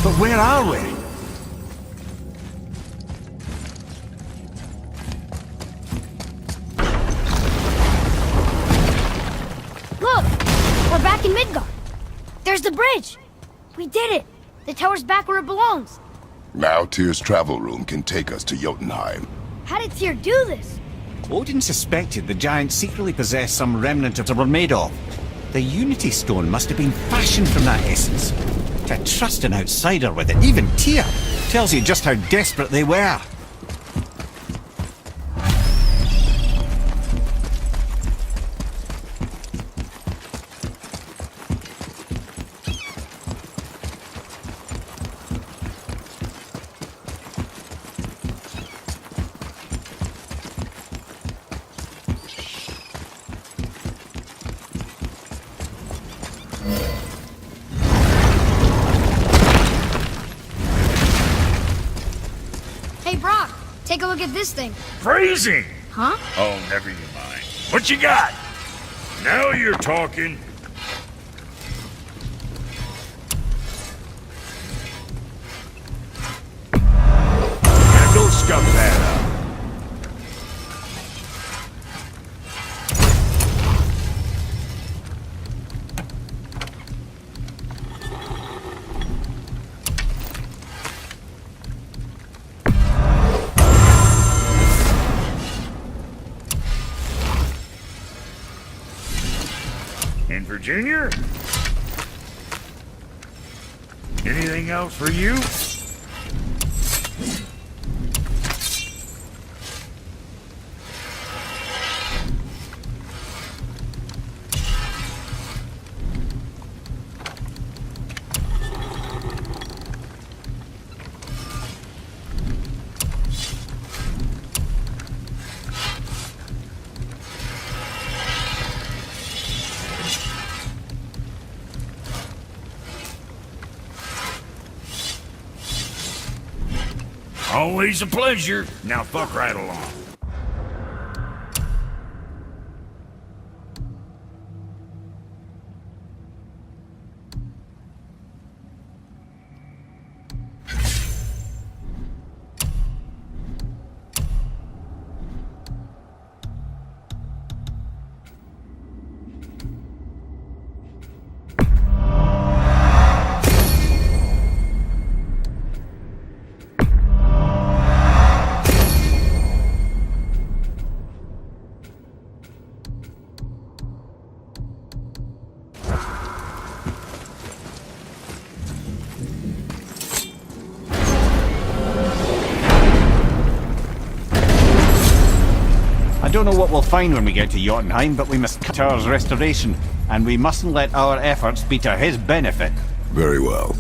But where are we? Look! We're back in Midgard. There's the bridge. We did it. The tower's back where it belongs. Now Tyr's travel room can take us to Jotunheim. How did Tyr do this? Odin suspected the giants secretly possessed some remnant of what they were made of. The Unity Stone must have been fashioned from that essence. To trust an outsider with it, even Tyr, tells you just how desperate they were. Hey, Brock, take a look at this thing. Freezing! Huh? Oh, never you mind. What you got? Now you're talking. Now go scuff that up. And for Junior? Anything else for you? Always a pleasure. Now fuck right along. I don't know what we'll find when we get to Jotunheim, but we must cut Tyr's restoration, and we mustn't let our efforts be to his benefit. Very well.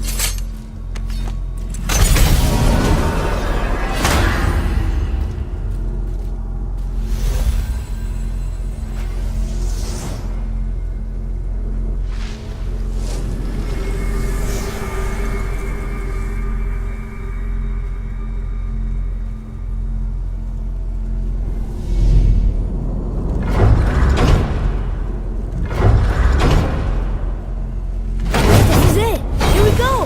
This is it. Here we go.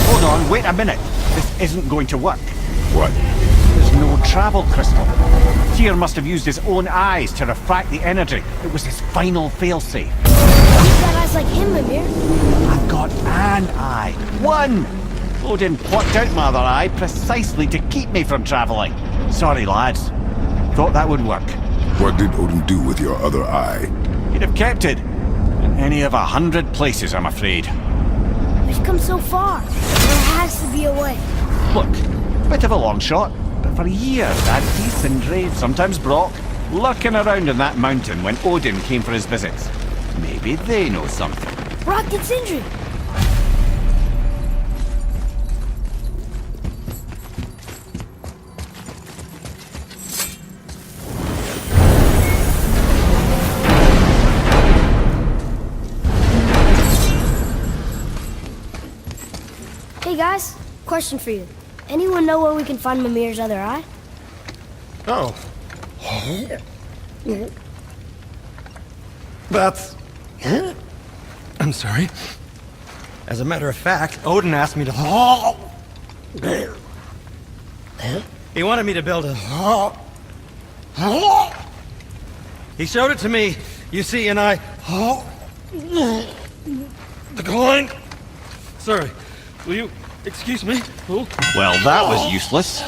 Hold on, wait a minute. This isn't going to work. What? There's no travel crystal. Tyr must have used his own eyes to refract the energy. It was his final failsafe. You've got eyes like him, Mimir. I've got an eye. One! Odin plucked out my other eye precisely to keep me from travelling. Sorry, lads. Thought that would work. What did Odin do with your other eye? He'd have kept it. In any of 100 places, I'm afraid. We've come so far. There has to be a way. Look, bit of a long shot, but for years Adti, Sindri, sometimes Brock, lurking around in that mountain when Odin came for his visits. Maybe they know something. Brock and Sindri. Hey guys, question for you. Anyone know where we can find Mimir's other eye? Oh. That's... I'm sorry. As a matter of fact, Odin asked me to... He wanted me to build a... He showed it to me, you see, and I... Declined. Sorry, will you excuse me? Well, that was useless.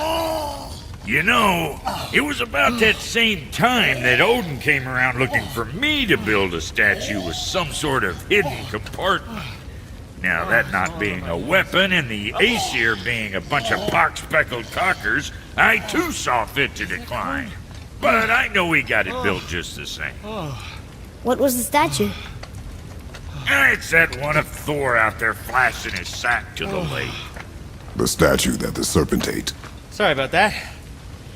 You know, it was about that same time that Odin came around looking for me to build a statue with some sort of hidden compartment. Now, that not being a weapon and the Aesir being a bunch of pock-speckled cockers, I too saw fit to decline. But I know we got it built just the same. What was the statue? It's that one of Thor out there flashing his sack to the lake. The statue that the serpent ate. Sorry about that.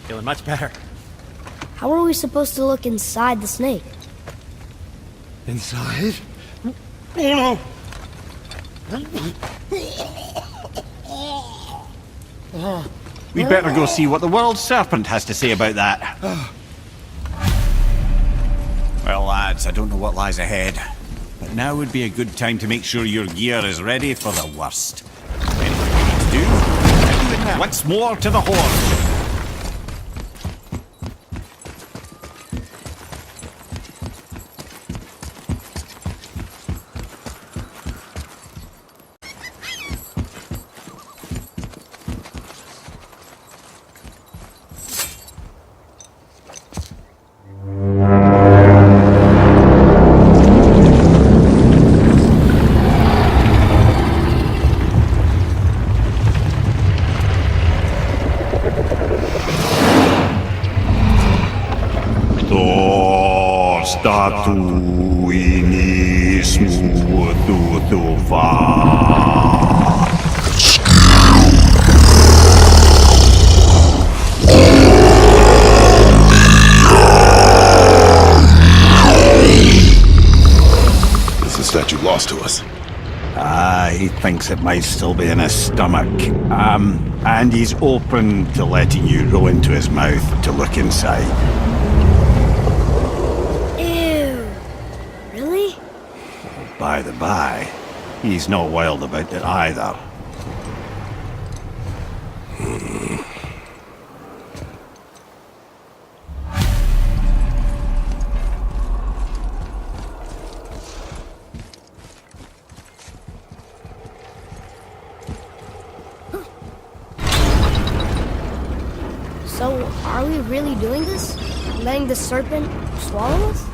Feeling much better. How are we supposed to look inside the snake? Inside? Oh no! We'd better go see what the world serpent has to say about that. Well, lads, I don't know what lies ahead, but now would be a good time to make sure your gear is ready for the worst. Anything you need to do, and do it now. Once more to the horn. Is the statue lost to us? He thinks it might still be in his stomach. And he's open to letting you roll into his mouth to look inside. Ew. Really? By the by, he's not wild about it either. So, are we really doing this? Letting the serpent swallow us?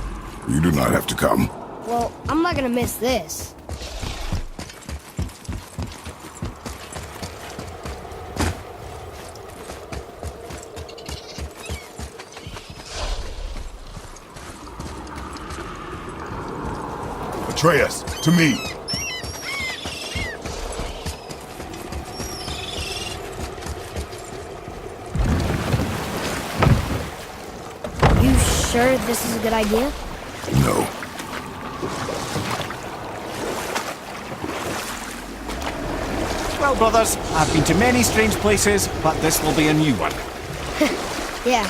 You do not have to come. Well, I'm not gonna miss this. Atreus, to me. You sure this is a good idea? No. Well, brothers, I've been to many strange places, but this will be a new one. Yeah.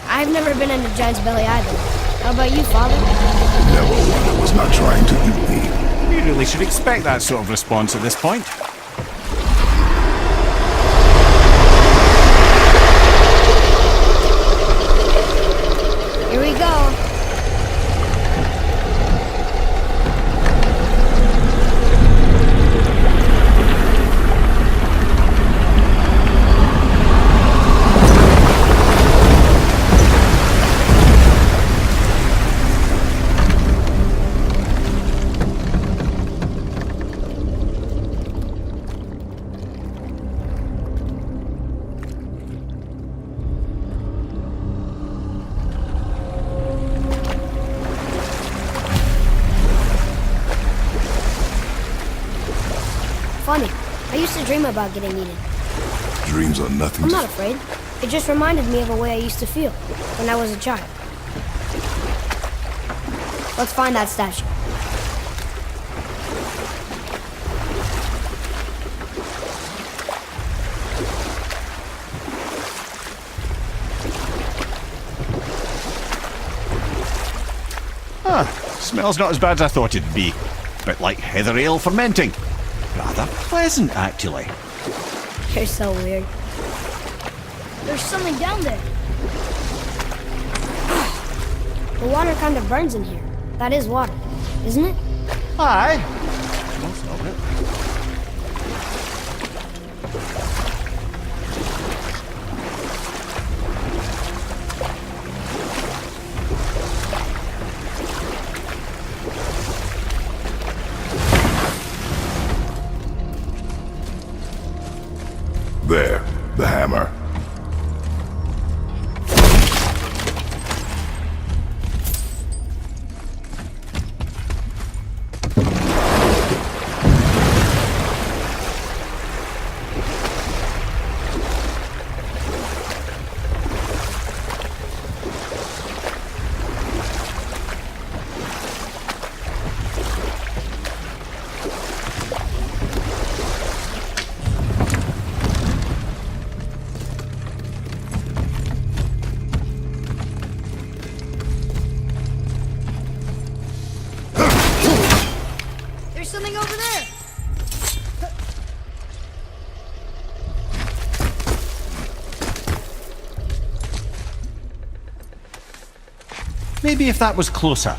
I've never been into Giant's Belly either. How about you, Father? Never one that was not trying to eat me. You really should expect that sort of response at this point. Here we go. Funny. I used to dream about getting eaten. Dreams are nothing I'm to... not afraid. It just reminded me of a way I used to feel when I was a child. Let's find that statue. Smells not as bad as I thought it'd be. Bit like heather ale fermenting. Rather pleasant, actually. You're so weird. There's something down there. The water kind of burns in here. That is water, isn't it? Aye. Most of it. There, the hammer. There's something over there. Maybe if that was closer.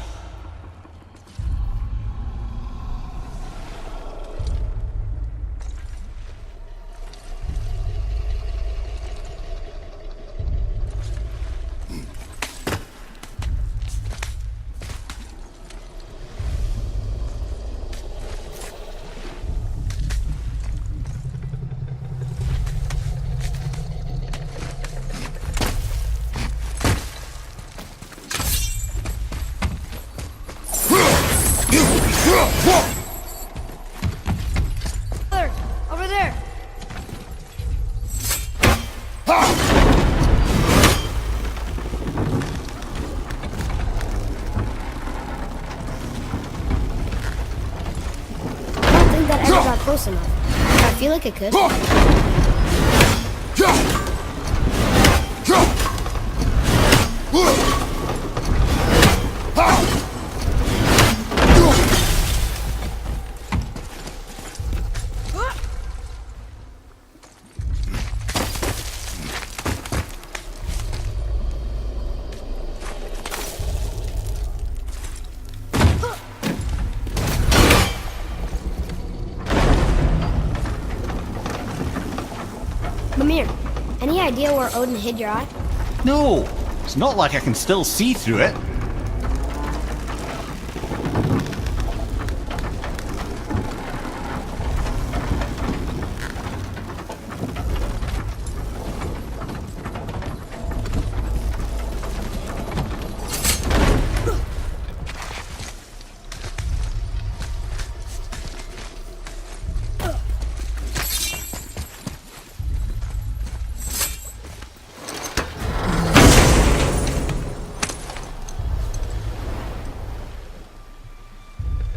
There, over there. I don't think that ever got close enough. But I feel like it could. Mimir, any idea where Odin hid your eye? No, it's not like I can still see through it.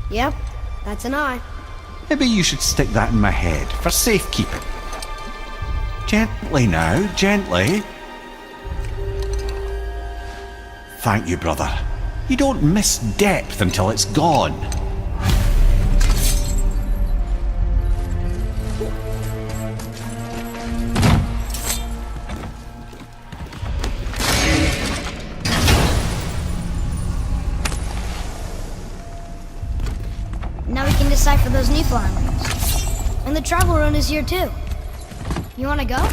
Yep, that's an eye. Maybe you should stick that in my head for safekeeping. Gently now, gently. Thank you, brother. You don't miss depth until it's gone. Now we can decipher those Niflheim runes. And the travel rune is here too. You wanna go?